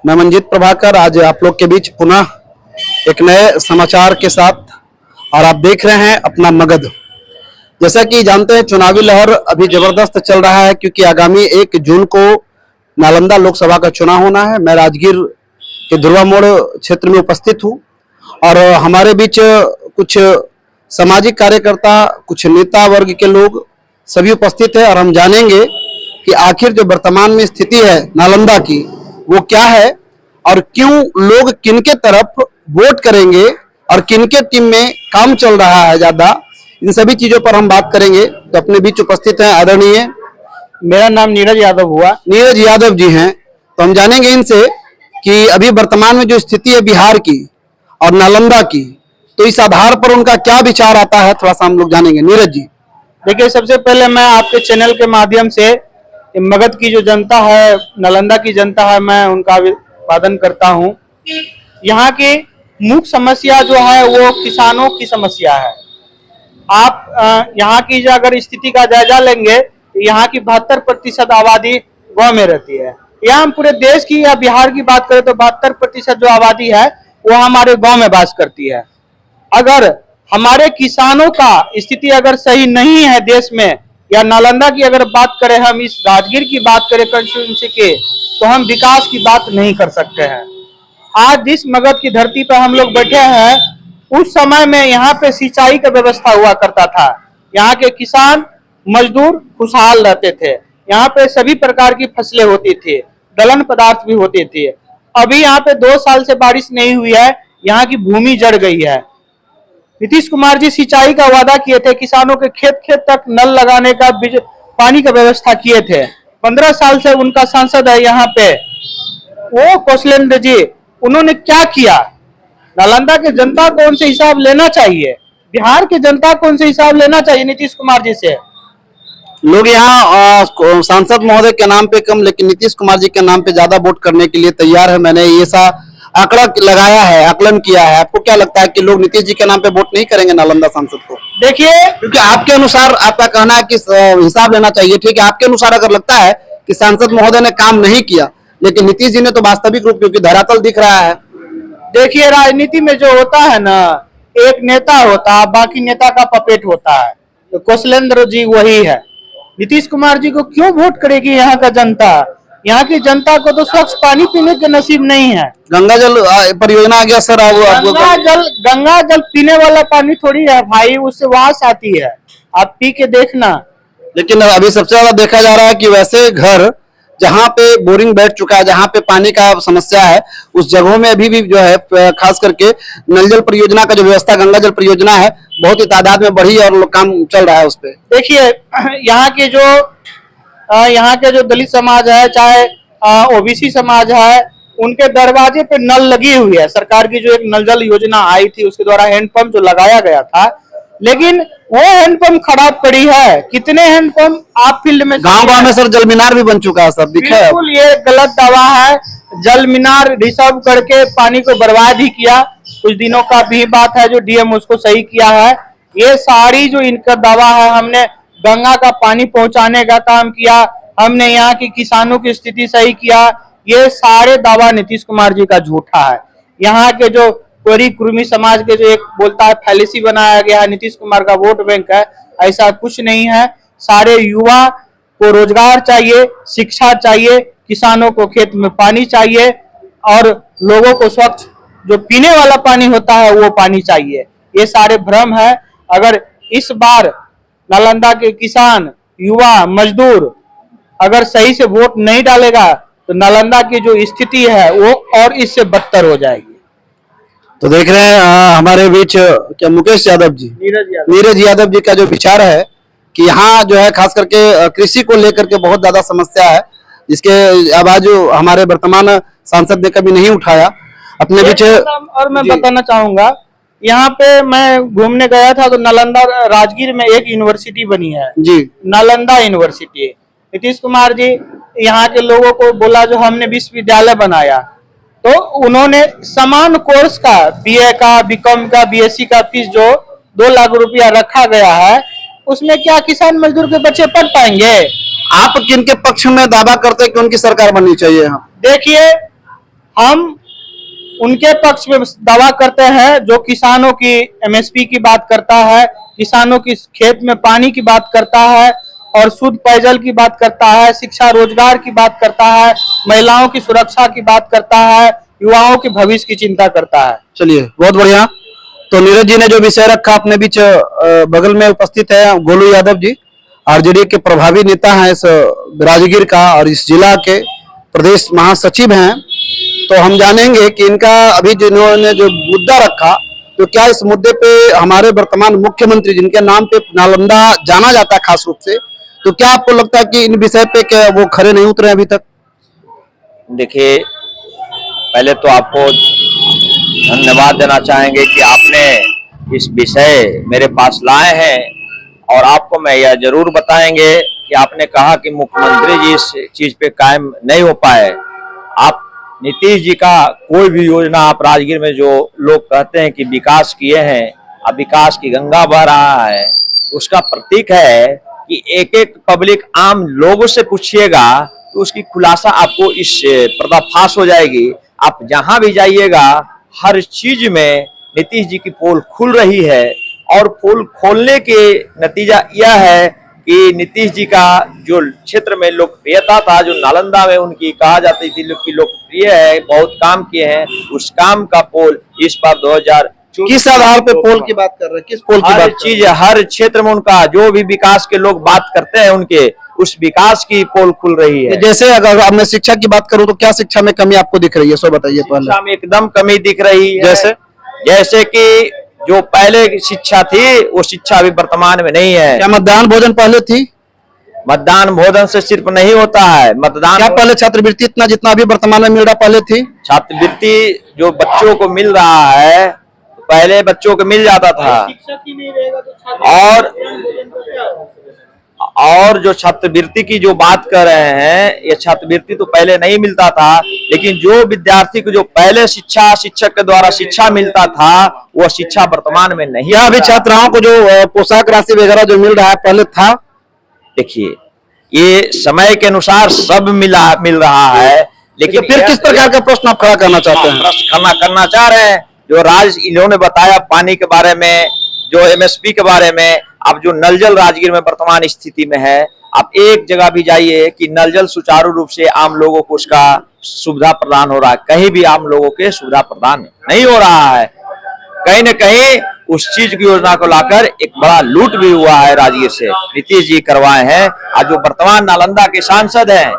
मैं मंजीत प्रभाकर आज आप लोग के बीच पुनः एक नए समाचार के साथ, और आप देख रहे हैं अपना मगध। जैसा कि जानते हैं चुनावी लहर अभी जबरदस्त चल रहा है, क्योंकि आगामी 1 जून को नालंदा लोकसभा का चुनाव होना है। मैं राजगीर के ध्रुवा मोड़ क्षेत्र में उपस्थित हूं और हमारे बीच कुछ सामाजिक कार्यकर्ता, कुछ नेता वर्ग के लोग सभी उपस्थित है और हम जानेंगे कि आखिर जो वर्तमान में स्थिति है नालंदा की वो क्या है और क्यों लोग किनके तरफ वोट करेंगे और किनके टीम में काम चल रहा है ज्यादा। इन सभी चीजों पर हम बात करेंगे। तो अपने बीच उपस्थित हैं आदरणीय, मेरा नाम नीरज यादव हुआ। नीरज यादव जी हैं। तो हम जानेंगे इनसे कि अभी वर्तमान में जो स्थिति है बिहार की और नालंदा की, तो इस आधार पर उनका क्या विचार आता है, थोड़ा सा हम लोग जानेंगे। नीरज जी, देखिए, सबसे पहले मैं आपके चैनल के माध्यम से मगध की जो जनता है, नालंदा की जनता है, मैं उनका अभिवादन करता हूं। यहाँ की मुख्य समस्या जो है वो किसानों की समस्या है। आप यहाँ की जो अगर स्थिति का जायजा लेंगे, यहाँ की 72% आबादी गांव में रहती है। यहाँ हम पूरे देश की या बिहार की बात करें तो 72% जो आबादी है वो हमारे गांव में वास करती है। अगर हमारे किसानों का स्थिति अगर सही नहीं है देश में, या नालंदा की अगर बात करें, हम इस राजगीर की बात करें कंस्टिट्यूंसी के, तो हम विकास की बात नहीं कर सकते हैं। आज जिस मगध की धरती पर हम लोग बैठे हैं, उस समय में यहाँ पे सिंचाई का व्यवस्था हुआ करता था। यहाँ के किसान मजदूर खुशहाल रहते थे। यहाँ पे सभी प्रकार की फसलें होती थी, दलहन पदार्थ भी होते थे। अभी यहाँ पे 2 साल से बारिश नहीं हुई है, यहाँ की भूमि जड़ गई है। नीतीश कुमार जी सिंचाई का वादा किए थे, किसानों के खेत खेत तक नल लगाने का, पानी का व्यवस्था किए थे। 15 साल से उनका सांसद है यहाँ पे वो कौशलेंद्र जी, उन्होंने क्या किया? नालंदा के जनता को उनसे हिसाब लेना चाहिए, बिहार की जनता को उनसे हिसाब लेना चाहिए नीतीश कुमार जी से। लोग यहाँ सांसद महोदय के नाम पे कम, लेकिन नीतीश कुमार जी के नाम पे ज्यादा वोट करने के लिए तैयार है। मैंने ये सा आंकड़ा लगाया है, आकलन किया है। आपको क्या लगता है कि लोग नीतीश जी के नाम पे वोट नहीं करेंगे नालंदा सांसद को? देखिए, क्योंकि आपके अनुसार आपका कहना है कि हिसाब लेना चाहिए, ठीक है। आपके अनुसार अगर लगता है कि सांसद महोदय ने काम नहीं किया, लेकिन नीतीश जी ने तो वास्तविक रूप, क्योंकि धरातल दिख रहा है। देखिए, राजनीति में जो होता है ना, एक नेता होता है, बाकी नेता का पपेट होता है। तो कौशलेंद्र जी वही है। नीतीश कुमार जी को क्यों वोट करेगी यहाँ का जनता? यहाँ की जनता को तो स्वच्छ पानी पीने के नसीब नहीं है। गंगा जल परियोजना आ गया सर। गंगा जल पीने वाला पानी थोड़ी है भाई, उससे वास आती है, आप पी के देखना। लेकिन अभी सबसे ज्यादा देखा जा रहा है कि वैसे घर जहाँ पे बोरिंग बैठ चुका है, जहाँ पे पानी का समस्या है, उस जगहों में अभी भी जो है खास करके नल जल परियोजना का जो व्यवस्था, गंगा जल परियोजना है, बहुत ही तादाद में बढ़ी और काम चल रहा है उस पर। देखिए, यहाँ के जो दलित समाज है, चाहे ओबीसी समाज है, उनके दरवाजे पे नल लगी हुई है। सरकार की जो एक नल जल योजना आई थी, उसके द्वारा हैंडपंप जो लगाया गया था, लेकिन वो हैंडपंप खराब पड़ी है। कितने हैंडपंप आप फील्ड में, गांव-गांव में सर जल मीनार भी बन चुका है सब, दिखा है। बिल्कुल ये गलत दावा है। जल मीनार रिजर्व करके पानी को बर्बाद ही किया। कुछ दिनों का भी बात है जो डीएम उसको सही किया है। ये सारी जो इनका दावा है, हमने गंगा का पानी पहुंचाने का काम किया, हमने यहाँ की किसानों की स्थिति सही किया, ये सारे दावा नीतीश कुमार जी का झूठा है। यहाँ के जो कोरी कुर्मी समाज के जो एक बोलता है फैलेसी बनाया गया है, नीतीश कुमार का वोट बैंक है, ऐसा कुछ नहीं है। सारे युवा को रोजगार चाहिए, शिक्षा चाहिए, किसानों को खेत में पानी चाहिए और लोगों को स्वच्छ जो पीने वाला पानी होता है वो पानी चाहिए। ये सारे भ्रम है। अगर इस बार नालंदा के किसान, युवा, मजदूर अगर सही से वोट नहीं डालेगा तो नालंदा की जो स्थिति है वो और इससे बदतर हो जाएगी। तो देख रहे हैं हमारे बीच क्या मुकेश यादव जी, नीरज यादव जी का जो विचार है कि यहाँ जो है खास करके कृषि को लेकर के बहुत ज्यादा समस्या है, जिसके आवाज हमारे वर्तमान सांसद ने कभी नहीं उठाया अपने बीच। और मैं बताना चाहूंगा, यहाँ पे मैं घूमने गया था तो नालंदा राजगीर में एक यूनिवर्सिटी बनी है जी, नालंदा यूनिवर्सिटी। नीतीश कुमार जी यहाँ के लोगों को बोला जो हमने विश्वविद्यालय बनाया, तो उन्होंने समान कोर्स का, बीए का, बीकॉम का, बीएससी का फीस जो 2 लाख रुपया रखा गया है, उसमें क्या किसान मजदूर के बच्चे पढ़ पाएंगे? आप किनके पक्ष में दावा करते हैं कि उनकी सरकार बननी चाहिए? देखिए, हम उनके पक्ष में दावा करते हैं जो किसानों की एमएसपी की बात करता है, किसानों की खेत में पानी की बात करता है और शुद्ध पेयजल की बात करता है, शिक्षा रोजगार की बात करता है, महिलाओं की सुरक्षा की बात करता है, युवाओं के भविष्य की चिंता करता है। चलिए, बहुत बढ़िया। तो नीरज जी ने जो विषय रखा अपने बीच, बगल में उपस्थित है गोलू यादव जी, आरजेडी के प्रभावी नेता हैं इस राजगीर का और इस जिला के प्रदेश महासचिव हैं। तो हम जानेंगे कि इनका अभी जिन्होंने जो मुद्दा रखा, तो क्या इस मुद्दे पे हमारे वर्तमान मुख्यमंत्री जिनके नाम पे नालंदा जाना जाता है खास रूप से, तो क्या आपको लगता है कि इन विषय पे क्या वो खरे नहीं उतरे अभी तक? देखिए, पहले तो आपको धन्यवाद देना चाहेंगे कि आपने इस विषय मेरे पास लाए हैं और आपको मैं यह जरूर बताएंगे कि आपने कहा कि मुख्यमंत्री जी इस चीज पे कायम नहीं हो पाए। आप नीतीश जी का कोई भी योजना आप राजगीर में जो लोग कहते हैं कि विकास किए हैं, अब विकास की गंगा बह रहा है, उसका प्रतीक है कि एक एक पब्लिक आम लोगों से पूछिएगा तो उसकी खुलासा आपको इस पर्दाफाश हो जाएगी। आप जहां भी जाइएगा हर चीज में नीतीश जी की पोल खुल रही है और पोल खोलने के नतीजा यह है कि नीतीश जी का जो क्षेत्र में लोकप्रियता था, जो नालंदा में उनकी कहा जाती थी कि लोकप्रिय है, बहुत काम किए हैं, उस काम का पोल इस बार 2024 किस आधार पे पोल की बात कर रहे हैं? किस पोल की हर बात चीज हर क्षेत्र में उनका जो भी विकास के लोग बात करते हैं उनके उस विकास की पोल खुल रही है। जैसे अगर अब मैं शिक्षा की बात करूं तो क्या शिक्षा में कमी आपको दिख रही है, सो बताइए पहले। शिक्षा में एकदम कमी दिख रही है। जैसे कि जो पहले की शिक्षा थी वो शिक्षा अभी वर्तमान में नहीं है। क्या मध्याह्न भोजन पहले थी? मतदान भोजन से सिर्फ नहीं होता है, मतदान क्या पहले छात्रवृत्ति इतना जितना अभी वर्तमान में मिल रहा पहले थी? छात्रवृत्ति जो बच्चों को मिल रहा है पहले बच्चों को मिल जाता था, और जो छात्रवृत्ति की जो बात कर रहे हैं, ये छात्रवृत्ति तो पहले नहीं मिलता था, लेकिन जो विद्यार्थी को जो पहले शिक्षा शिक्षक के द्वारा शिक्षा मिलता था वो शिक्षा वर्तमान में नहीं। या अभी छात्राओं को जो पोशाक राशि वगैरह जो मिल रहा है पहले था? देखिए, ये समय के अनुसार सब मिल रहा है, लेकिन फिर किस प्रकार का प्रश्न आप खड़ा करना चाहते हैं? प्रश्न करना चाह रहे हैं जो इन्होंने बताया पानी के बारे में, जो एमएसपी के बारे में। अब जो नल जल राजगीर में वर्तमान स्थिति में है, आप एक जगह भी जाइए कि नल जल सुचारू रूप से आम लोगों को उसका सुविधा प्रदान हो रहा है, कहीं भी आम लोगों के सुविधा प्रदान नहीं हो रहा है। कहीं न कहीं उस चीज की योजना को लाकर एक बड़ा लूट भी हुआ है राजगीर से, नीतीश जी करवाए हैं। आज जो वर्तमान नालंदा के सांसद हैं,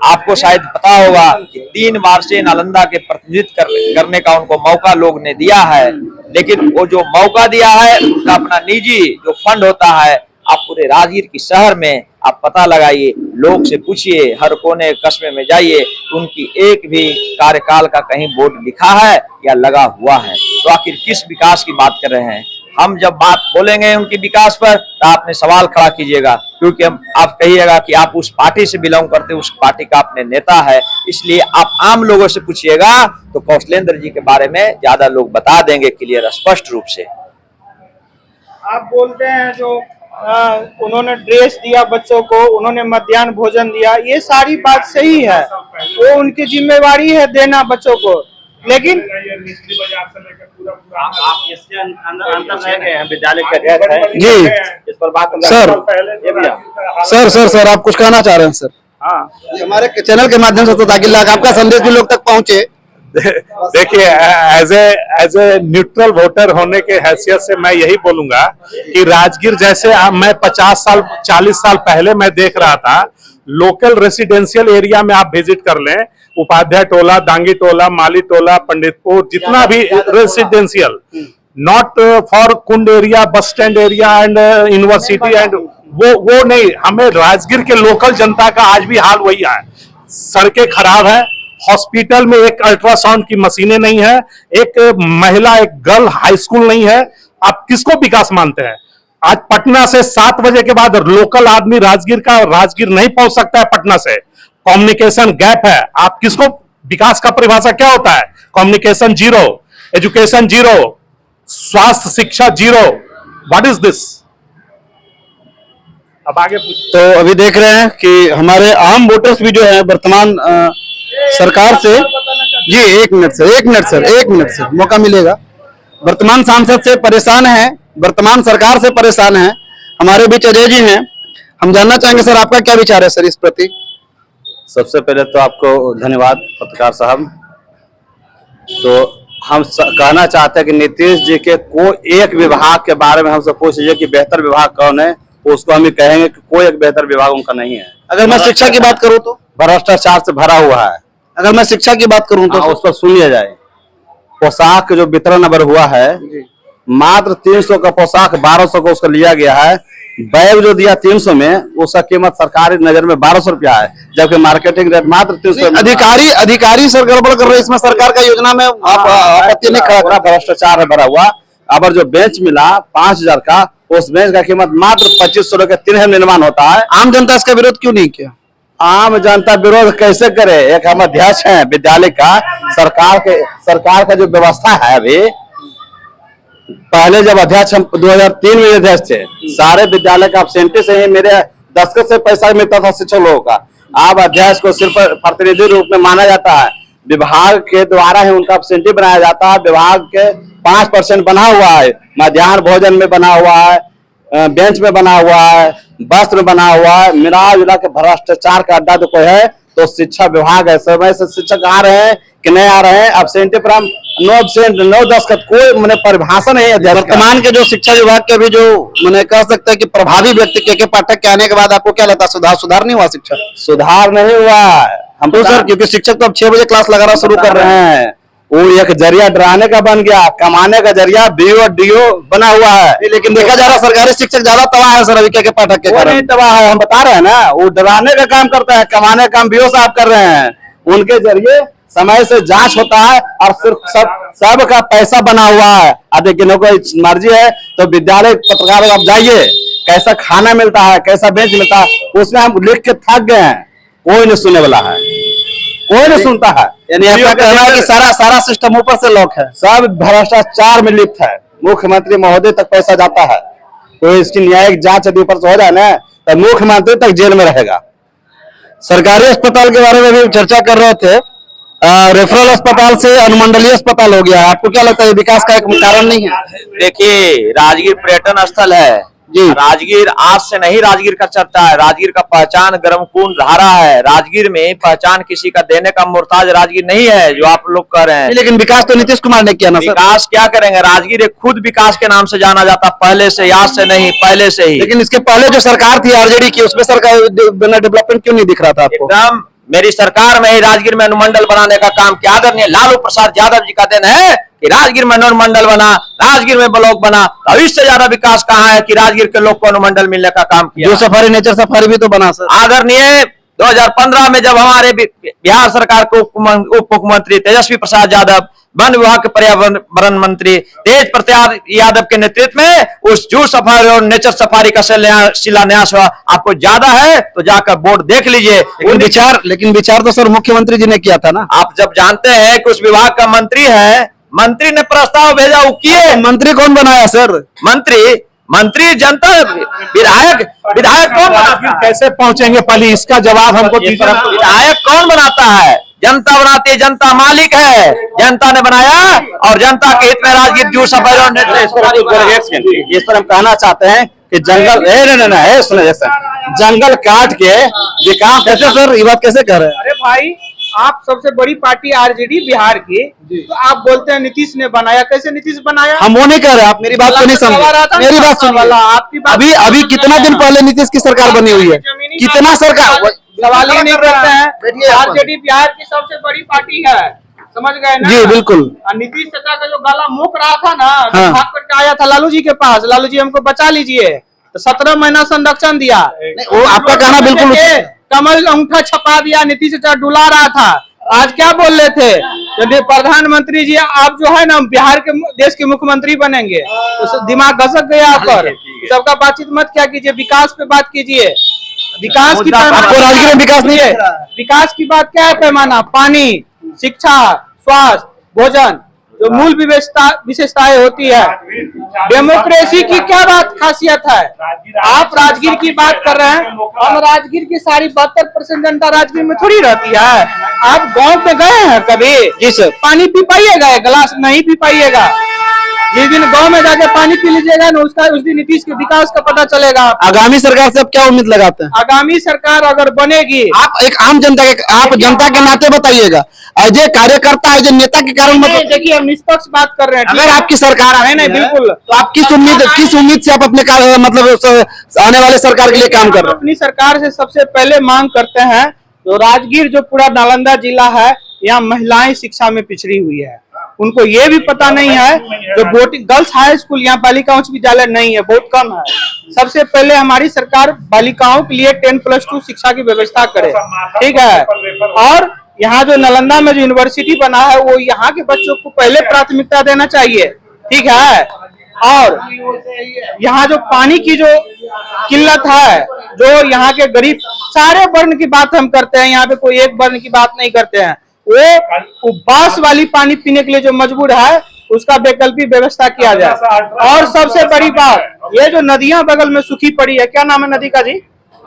आपको शायद पता होगा कि 3 बार से नालंदा के प्रतिनिधित्व करने का उनको मौका लोग ने दिया है, लेकिन वो जो मौका दिया है उसका अपना निजी जो फंड होता है, आप पूरे राजगीर की शहर में आप पता लगाइए, लोग से पूछिए, हर कोने कस्बे में जाइए, उनकी एक भी कार्यकाल का कहीं बोर्ड लिखा है या लगा हुआ है। तो आखिर किस विकास की बात कर रहे हैं? हम जब बात बोलेंगे उनके विकास पर तो आपने सवाल खड़ा कीजिएगा, क्योंकि आप कहिएगा कि आप उस पार्टी से बिलोंग करते, उस पार्टी का अपने नेता है, इसलिए आप आम लोगों से पूछिएगा तो कौशलेंद्र जी के बारे में ज्यादा लोग बता देंगे क्लियर स्पष्ट रूप से। आप बोलते हैं जो उन्होंने ड्रेस दिया बच्चों को, उन्होंने मध्याह्न भोजन दिया, ये सारी बात सही है, वो उनकी जिम्मेवारी है देना बच्चों को, लेकिन आप इसके अंदर रह गए हैं, विद्यालय के अध्यक्ष हैं जी, इस पर बात सर आप कुछ कहना चाह रहे हैं? सर हाँ, ये हमारे चैनल के माध्यम से तो ताकि आपका संदेश भी लोग तक पहुंचे। देखिए, एज ए न्यूट्रल वोटर होने के हैसियत से मैं यही बोलूंगा कि राजगीर जैसे मैं 50 साल 40 साल पहले मैं देख रहा था, लोकल रेसिडेंशियल एरिया में आप विजिट कर लें, उपाध्याय टोला, दांगी टोला, माली टोला, पंडितपुर, जितना भी residential, not for Kund area, bus stand area and university and वो नहीं, हमें राजगीर के लोकल जनता का आज भी हाल वही है। सड़कें खराब है, हॉस्पिटल में एक अल्ट्रासाउंड की मशीनें नहीं है, एक महिला एक गर्ल हाई स्कूल नहीं है। आप किसको विकास मानते हैं? आज पटना से 7 बजे के बाद लोकल आदमी राजगीर नहीं पहुंच सकता है पटना से, कम्युनिकेशन गैप है। आप किसको, विकास का परिभाषा क्या होता है? कम्युनिकेशन जीरो, एजुकेशन जीरो, स्वास्थ्य शिक्षा जीरो, व्हाट इज दिस? अब आगे तो अभी देख रहे हैं कि हमारे आम वोटर्स भी जो है वर्तमान सरकार से जी एक मिनट सर, एक मिनट सर, एक मिनट सर, मौका मिलेगा। वर्तमान सांसद से परेशान हैं, वर्तमान सरकार से परेशान हैं, हमारे बीच अजय जी हैं। हम जानना चाहेंगे सर आपका क्या विचार है सर इस प्रति। सबसे पहले तो आपको धन्यवाद पत्रकार साहब। तो हम कहना चाहते हैं कि नीतीश जी के कोई एक विभाग के बारे में हमसे पूछ लीजिए कि बेहतर विभाग कौन है, उसको हम ये कहेंगे कि कोई एक बेहतर विभाग उनका नहीं है। अगर मैं शिक्षा की बात करूं तो, भ्रष्टाचार से भरा हुआ है। अगर मैं शिक्षा की बात करूं तो उस पर सुन लिया जाए। पोशाक जो वितरण नंबर हुआ है, मात्र 300 का पोशाक 1200 का उसका लिया गया है। बैग जो दिया 300 में, उसका कीमत सरकारी नजर में 1200 रुपया है, जबकि मार्केटिंग रेट मात्र 300। अधिकारी सर गड़बड़ कर रहे हैं इसमें, सरकार का योजना में आप आपत्ति नहीं खड़ा। भ्रष्टाचार है भरा हुआ। अब जो बेंच मिला 5000 का, उस बेंच का कीमत मात्र 2500 का 3 निर्माण होता है। आम जनता इसका विरोध क्यों नहीं किया? आम जनता विरोध कैसे करे? एक हम अध्यक्ष हैं विद्यालय का, सरकार का जो व्यवस्था है अभी, पहले जब अध्यक्ष हम 2003 में अध्यक्ष थे, सारे विद्यालय का एब्सेंटी से ही मेरे दस्तखत से पैसा मिलता था शिक्षक लोगों का। अब अध्यक्ष को सिर्फ प्रतिनिधि रूप में माना जाता है, विभाग के द्वारा ही उनका एब्सेंटी बनाया जाता है। विभाग के 5% बना हुआ है, मध्याह्न भोजन में बना हुआ है, बेंच में बना हुआ है, वस्त्र में बना हुआ है। मिला जुला के भ्रष्टाचार का अड्डा तो कोई है तो शिक्षा विभाग है। समय से शिक्षक आ रहे हैं कि नहीं आ रहे हैं, एब्सेंटी पर हम नो एब्सेंट, नो दस्तखत, कोई मैंने परिभाषा नहीं है। वर्तमान के जो शिक्षा विभाग के अभी जो मैंने कह सकता है कि प्रभावी व्यक्ति के पाठक के आने के बाद आपको क्या लगता है, सुधार नहीं हुआ? शिक्षा सुधार नहीं हुआ हम तो सर, क्योंकि शिक्षक तो अब 6 बजे क्लास लगाना शुरू कर रहे हैं। वो एक जरिया डराने का बन गया, कमाने का जरिया बीओ डीओ बना हुआ है। लेकिन देखा जा रहा है सरकारी शिक्षक ज्यादा तबाह है सर अभी के पाठक के कारण। नहीं तबाह है, हम बता रहे हैं ना, वो डराने का काम करता है, कमाने का काम बीओ साहब कर रहे हैं। उनके जरिए समय से जांच होता है और सिर्फ सब का पैसा बना हुआ है। अब किन्हों को मर्जी है तो विद्यालय पत्रकार आप जाइए, कैसा खाना मिलता है, कैसा बेंच मिलता है, उसमें हम लिख के थक गए हैं। कोई नहीं सुनने वाला है, कोई नहीं सुनता है। यानी आपका कहना है कि सारा सिस्टम ऊपर से लॉक है, सब भ्रष्टाचार में लिप्त है। मुख्यमंत्री महोदय तक पैसा जाता है, तो इसकी न्यायिक जांच यदि ऊपर से हो जाए ना, तो मुख्यमंत्री तक जेल में रहेगा। सरकारी अस्पताल के बारे में भी चर्चा कर रहे थे। रेफरल अस्पताल से अनुमंडलीय अस्पताल हो गया है, आपको क्या लगता है विकास का एक कारण नहीं है? देखिए, राजगीर पर्यटन स्थल है जी। राजगीर आज से नहीं, राजगीर का चर्चा है। राजगीर का पहचान गर्म कुंड धारा है। राजगीर में पहचान किसी का देने का मुर्ताज राजगीर नहीं है जो आप लोग कह रहे हैं। लेकिन विकास तो नीतीश कुमार ने किया ना सर। विकास क्या करेंगे? राजगीर एक खुद विकास के नाम से जाना जाता, पहले से, आज से नहीं, पहले से ही। लेकिन इसके पहले जो सरकार थी आरजेडी की, उसमें सरकार डेवलपमेंट क्यों नहीं दिख रहा था आपको? एकदम मेरी सरकार में ही राजगीर में अनुमंडल बनाने का काम किया। आदरणीय लालू प्रसाद यादव जी का देन है कि राजगीर में अनुमंडल बना, राजगीर में ब्लॉक बना। तो इससे ज्यादा विकास कहाँ है कि राजगीर के लोग को अनुमंडल मिलने का काम किया। जो सफारी, नेचर सफारी भी तो बना सर। आदरणीय 2015 में जब हमारे बिहार सरकार के उप मुख्यमंत्री तेजस्वी प्रसाद यादव, वन विभाग के पर्यावरण मंत्री तेज प्रताप यादव के नेतृत्व में उस जू सफारी और नेचर सफारी का शिलान्यास हुआ। आपको ज्यादा है तो जाकर बोर्ड देख लीजिए। लेकिन विचार तो सर मुख्यमंत्री जी ने किया था ना। आप जब जानते हैं कि उस विभाग का मंत्री है, मंत्री ने प्रस्ताव भेजा, वो किए। मंत्री कौन बनाया सर? मंत्री जनता, विधायक कौन बनाता? कैसे पहुंचेंगे, पहले इसका जवाब हमको दीजिए। विधायक कौन बनाता है? जनता बनाती है, जनता मालिक है। जनता ने बनाया और जनता के हित में राजगीर जू सफारी और इस पर हम कहना चाहते हैं कि जंगल सुने जंगल काट के विकास। कैसे सर, ये बात कैसे कह रहे हैं? अरे भाई, आप सबसे बड़ी पार्टी आरजेडी बिहार की, तो आप बोलते हैं नीतीश ने बनाया। कैसे नीतीश बनाया? हम वो नहीं कह रहे, आप मेरी बात को नहीं समझे। मेरी बात सुनिए, आपकी बात अभी कितना दिन पहले नीतीश की सरकार बनी हुई है? कितना सरकार सवाल ही नहीं करते हैं। आरजेडी बिहार की सबसे बड़ी पार्टी है, समझ गए ना? जी बिल्कुल। नीतीश चाचा का जो गला मुक रहा था ना, हाँ। भाग करके आया था लालू जी के पास, लालू जी हमको बचा लीजिए, तो 17 महीना संरक्षण दिया। वो आपका कहना बिल्कुल कमल अंगूठा छपा दिया, नीतीश चाचा डुला रहा था। आज क्या बोल रहे थे? यदि प्रधानमंत्री जी आप जो है ना बिहार के देश के मुख्यमंत्री बनेंगे, तो दिमाग घसक गया पर सबका बातचीत मत क्या कीजिए, विकास पे बात कीजिए। विकास की आपको राजगीर में विकास नहीं है? विकास की बात क्या है? पैमाना पानी, शिक्षा, स्वास्थ्य, भोजन, जो मूल विशेषताएं होती है। डेमोक्रेसी की क्या बात खासियत है? आप राजगीर की बात कर रहे हैं, हम राजगीर की सारी 72% जनता राजगीर में थोड़ी रहती है। आप गांव में गए हैं कभी? जी सर। पानी पी पाइएगा? गिलास नहीं पी पाइएगा। जिस दिन गांव में जाके पानी पी लीजिएगा ना, उस दिन नीतीश के विकास का पता चलेगा। आगामी सरकार से आप क्या उम्मीद लगाते हैं? आगामी सरकार अगर बनेगी, आप एक आम जनता के, आप जनता के नाते बताइएगा, एज ए कार्यकर्ता, एज ए नेता के कारण मतलब देखिए हम निष्पक्ष बात कर रहे हैं। अगर आपकी सरकार नहीं नहीं बिल्कुल, तो आप किस उम्मीद से आप अपने मतलब आने वाले सरकार के लिए काम कर रहे हैं? अपनी सरकार से सबसे पहले मांग करते हैं, तो राजगीर जो पूरा नालंदा जिला है, यहाँ महिलाएं शिक्षा में पिछड़ी हुई है। उनको ये भी पता नहीं है, जो बोटिंग गर्ल्स हाई स्कूल यहाँ बालिका उच्च विद्यालय नहीं है, बहुत कम है। सबसे पहले हमारी सरकार बालिकाओं के लिए 10+2 शिक्षा की व्यवस्था करे, ठीक है। और यहाँ जो नालंदा में जो यूनिवर्सिटी बना है, वो यहाँ के बच्चों को पहले प्राथमिकता देना चाहिए, ठीक है। और यहाँ जो पानी की जो किल्लत है, जो यहाँ के गरीब, सारे वर्ण की बात हम करते हैं, यहाँ पे कोई एक वर्ण की बात नहीं करते हैं। वो बांस वाली पानी पीने के लिए जो मजबूर है, उसका वैकल्पिक व्यवस्था किया जाए। और सबसे बड़ी बात, ये जो नदियां बगल में सूखी पड़ी है, क्या नाम है नदी का जी?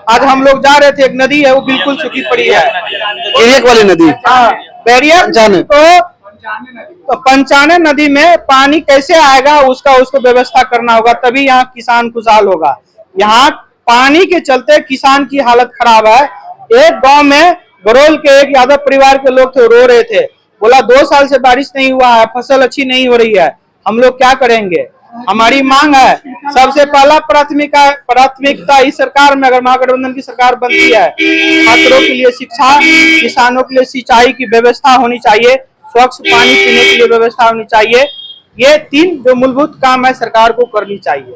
आज हम लोग जा रहे थे, एक नदी है वो बिल्कुल सूखी पड़ी है, एक वाली नदी, हाँ बैरियर। तो पंचाने नदी में पानी कैसे आएगा, उसको व्यवस्था करना होगा, तभी यहाँ किसान खुशहाल होगा। यहाँ पानी के चलते किसान की हालत खराब है। एक गांव में बरोल के एक यादव परिवार के लोग थे, रो रहे थे, बोला 2 साल से बारिश नहीं हुआ है, फसल अच्छी नहीं हो रही है, हम लोग क्या करेंगे? हमारी मांग है, सबसे पहला प्राथमिकता इस सरकार में, अगर महागठबंधन की सरकार बनती है, छात्रों के लिए शिक्षा, किसानों के लिए सिंचाई की व्यवस्था होनी चाहिए, स्वच्छ पानी पीने के लिए व्यवस्था होनी चाहिए। ये 3 जो मूलभूत काम है सरकार को करनी चाहिए।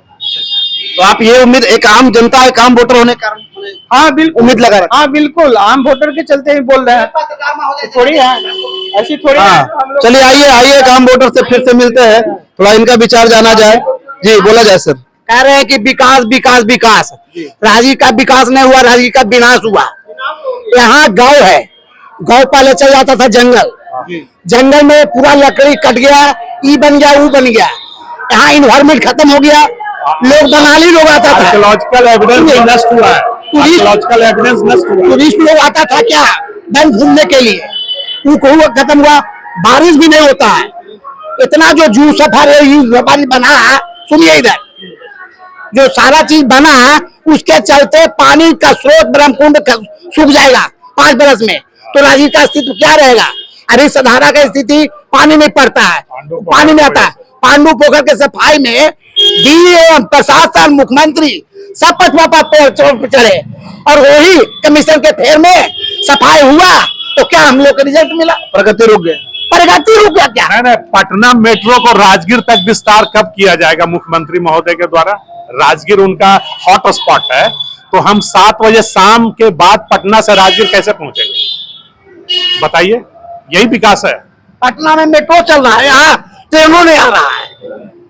तो आप ये उम्मीद, एक आम जनता, एक आम वोटर होने के कारण हाँ बिल्कुल उम्मीद लगा रहे? हाँ बिल्कुल, आम वोटर के चलते ही बोल रहे हैं, थोड़ी है ऐसी थोड़ी है। चलिए आइए एक आम वोटर से फिर से मिलते हैं, थोड़ा इनका विचार जाना जाए। जी बोला जाए सर। कह रहे हैं कि विकास विकास विकास, राजगीर का विकास नहीं हुआ, राजगीर का विनाश हुआ। यहाँ गांव है, गांव पहले चल जाता था जंगल, जंगल में पूरा लकड़ी कट गया, ई बन गया, वो बन गया। यहाँ इन्वायरमेंट खत्म हो गया, लोग दलाली लोग आता था, आर्कियोलॉजिकल एविडेंस नष्ट हुआ है, आर्कियोलॉजिकल एविडेंस नष्ट हुआ है। टूरिस्ट लोग आता था क्या बैंक घूमने के लिए, उनको खत्म हुआ। बारिश भी नहीं होता है, इतना जो जू सफारी बना है, सुनिए इधर जो सारा चीज बना है, उसके चलते पानी का स्रोत ब्रह्मकुंड सूख जाएगा 5 बरस में, तो राजगीर का स्थिति क्या रहेगा? अरे सधारा का स्थिति पानी नहीं पड़ता है, पानी नहीं आता है। पांडु पोखर के सफाई में डीएम, प्रशासन, मुख्यमंत्री सब पचपा पे चढ़े, और वही कमीशन के फेर में सफाई हुआ, तो क्या हम लोग को रिजल्ट मिला? प्रगति रुक गए। प्रगति रुक गया क्या? नहीं, पटना मेट्रो को राजगीर तक विस्तार कब किया जाएगा मुख्यमंत्री महोदय के द्वारा? राजगीर उनका हॉट स्पॉट है, तो हम 7 बजे शाम के बाद पटना से राजगीर कैसे पहुंचेंगे बताइए? यही विकास है। पटना में मेट्रो चल रहा है, यहाँ ट्रेनों नहीं आ रहा है।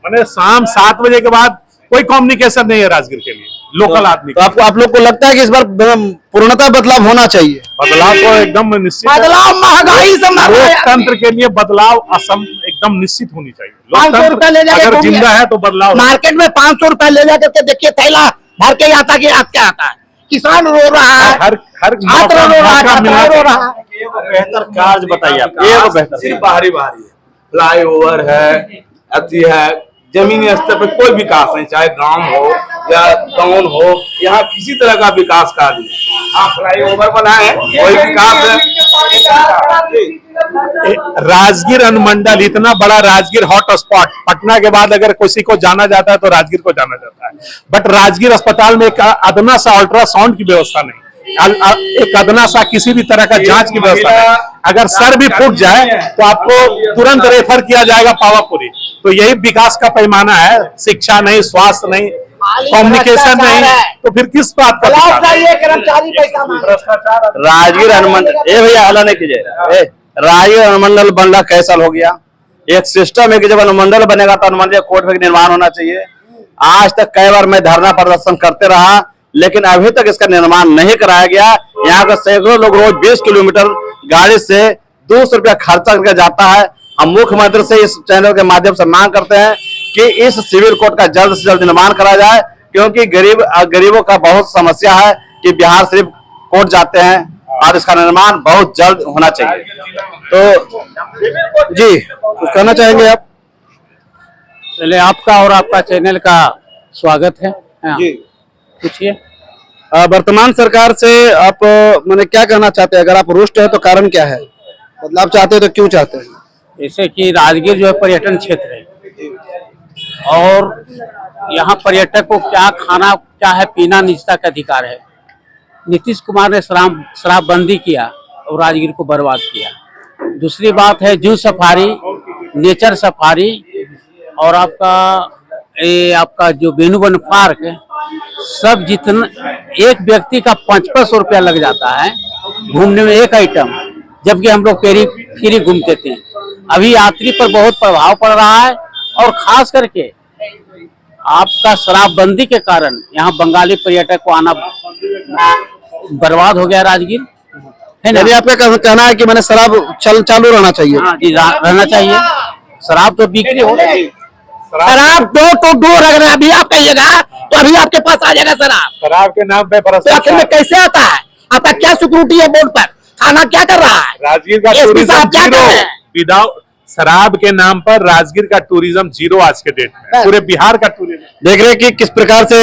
मैंने शाम 7 बजे के बाद कोई कम्युनिकेशन नहीं है राजगीर के लिए, लोकल आदमी। तो आप लोग को लगता है कि इस बार पूर्णतः बदलाव होना चाहिए? बदलाव तो एकदम निश्चित है। बदलाव महंगाई से लोकतंत्र के लिए बदलाव एकदम निश्चित होनी चाहिए। 500 रुपया ले जाके अगर जिंदा है तो बदलाव। मार्केट में 500 रुपया ले जाकर के देखिए, थैला भर के आता कि क्या आता है। किसान रो रहा है, हर छात्र रो रहा है, छात्रा रो रहा है। बेहतर कार्य बताइए आप, एक बेहतर। सिर्फ बाहरी बाहरी है, फ्लाईओवर है, अति है, जमीनी स्तर पर कोई विकास नहीं, चाहे गांव हो या टाउन हो, यहाँ किसी तरह का विकास कार्य नहीं। हाँ फ्लाईओवर बना है, कोई विकास है। राजगीर अनुमंडल, इतना बड़ा राजगीर हॉट स्पॉट, पटना के बाद अगर किसी को जाना जाता है तो राजगीर को जाना जाता है। बट राजगीर अस्पताल में एक अदना सा अल्ट्रासाउंड की व्यवस्था नहीं, एक अदना सा किसी भी तरह का जांच की व्यवस्था नहीं। अगर सर भी फूट जाए तो आपको तुरंत रेफर किया जाएगा पावापुरी। तो यही विकास का पैमाना है, शिक्षा नहीं, स्वास्थ्य नहीं, कम्युनिकेशन नहीं, तो फिर किस बात का कर्मचारी पैसा राजगीर अनुमंडल, ए भैया हल्ला नहीं कीजिए। राजगीर अनुमंडल बनना कैसा हो गया? एक सिस्टम है कि जब अनुमंडल बनेगा तो अनुमंडल कोर्ट में निर्माण होना चाहिए। आज तक कई बार मैं धरना प्रदर्शन करते रहा, लेकिन अभी तक इसका निर्माण नहीं कराया गया। यहाँ का सैकड़ों लोग रोज 20 किलोमीटर गाड़ी से 200 रुपया खर्चा करके जाता है, हम मुख्यमंत्री से इस चैनल के माध्यम से मांग करते हैं कि इस सिविल कोर्ट का जल्द से जल्द निर्माण करा जाए, क्योंकि गरीबों का बहुत समस्या है कि बिहार सिर्फ कोर्ट जाते हैं और इसका निर्माण बहुत जल्द होना चाहिए। तो जी कुछ कहना चाहेंगे आप? पहले आपका और आपका चैनल का स्वागत है। जी पूछिए। वर्तमान सरकार से आप मैंने क्या कहना चाहते हैं? अगर आप रुष्ट है तो कारण क्या है? मतलब आप चाहते हैं तो क्यों चाहते हैं? जैसे कि राजगीर जो है पर्यटन क्षेत्र है और यहाँ पर्यटक को क्या खाना क्या है पीना निजता का अधिकार है। नीतीश कुमार ने शराबबंदी किया और राजगीर को बर्बाद किया। दूसरी बात है जू सफारी, नेचर सफारी और आपका जो वेणुवन पार्क है, सब जितना एक व्यक्ति का 500 रुपया लग जाता है घूमने में एक आइटम, जबकि हम लोग फ्री घूमते थे। अभी यात्री पर बहुत प्रभाव पड़ रहा है और खास करके आपका शराबबंदी के कारण यहाँ बंगाली पर्यटक को आना बर्बाद हो गया राजगीर है ना। यदि आपका कहना है कि मैंने शराब चालू रहना चाहिए? हाँ जी, रहना चाहिए। शराब तो बिक्री हो रही है। शराब दो अगर अभी आप कहिएगा तो अभी आपके पास आ जाएगा शराब। शराब के नाम पे तो आखिर में कैसे आता है? आपका क्या सिक्योरिटी है बोर्ड पर? थाना क्या कर रहा है? राजगीर का एसपी टूरिज्म साहब क्या कर जीरो रहे हैं? विदाउट शराब के नाम पर राजगीर का टूरिज्म जीरो आज के डेट में, पूरे बिहार का टूरिज्म। देख रहे हैं कि किस प्रकार से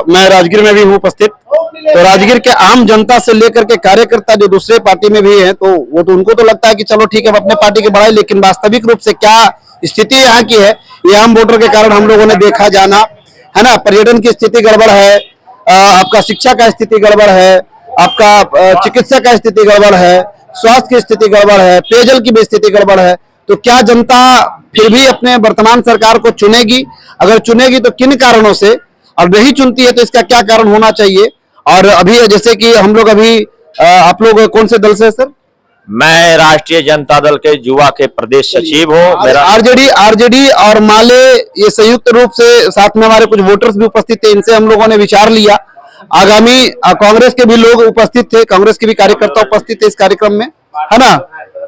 मैं राजगीर में भी हूँ उपस्थित। तो राजगीर के आम जनता से लेकर के कार्यकर्ता जो दूसरे पार्टी में भी हैं, तो वो तो उनको तो लगता है कि चलो ठीक है हम अपने पार्टी के बढ़ाए, लेकिन वास्तविक रूप से क्या स्थिति यहाँ की है ये आम वोटर के कारण हम लोगों ने देखा जाना है ना। पर्यटन की स्थिति गड़बड़ है, आपका शिक्षा का स्थिति गड़बड़ है, आपका चिकित्सा का स्थिति गड़बड़ है, स्वास्थ्य की स्थिति गड़बड़ है, पेयजल की भी स्थिति गड़बड़ है। तो क्या जनता फिर भी अपने वर्तमान सरकार को चुनेगी? अगर चुनेगी तो किन कारणों से, और नहीं चुनती है तो इसका क्या कारण होना चाहिए? और अभी जैसे कि हम लोग अभी आप लोग कौन से दल से सर? मैं राष्ट्रीय जनता दल के युवा के प्रदेश सचिव हूँ। मेरा आरजेडी और माले ये संयुक्त रूप से, साथ में हमारे कुछ वोटर्स भी उपस्थित थे, इनसे हम लोगों ने विचार लिया। आगामी कांग्रेस के भी लोग उपस्थित थे, कांग्रेस के भी कार्यकर्ता उपस्थित थे इस कार्यक्रम में, है ना।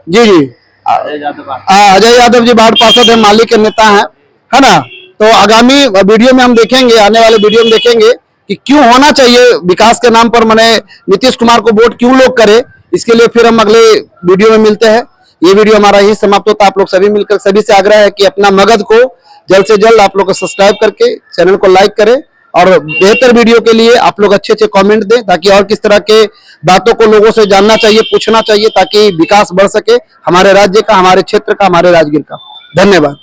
जी अजय यादव जी वार्ड पार्षद है, माली के नेता है ना। तो आगामी वीडियो में हम देखेंगे, आने वाले वीडियो में देखेंगे कि क्यों होना चाहिए विकास के नाम पर मैंने नीतीश कुमार को वोट क्यों लोग करे। इसके लिए फिर हम अगले वीडियो में मिलते हैं। ये वीडियो हमारा यही समाप्त होता है। आप लोग सभी मिलकर सभी से आग्रह है कि अपना मगध को जल्द से जल्द आप लोग सब्सक्राइब करके चैनल को लाइक करें और बेहतर वीडियो के लिए आप लोग अच्छे कमेंट दें, ताकि और किस तरह के बातों को लोगों से जानना चाहिए, पूछना चाहिए, ताकि विकास बढ़ सके हमारे राज्य का, हमारे क्षेत्र का, हमारे राजगीर का। धन्यवाद।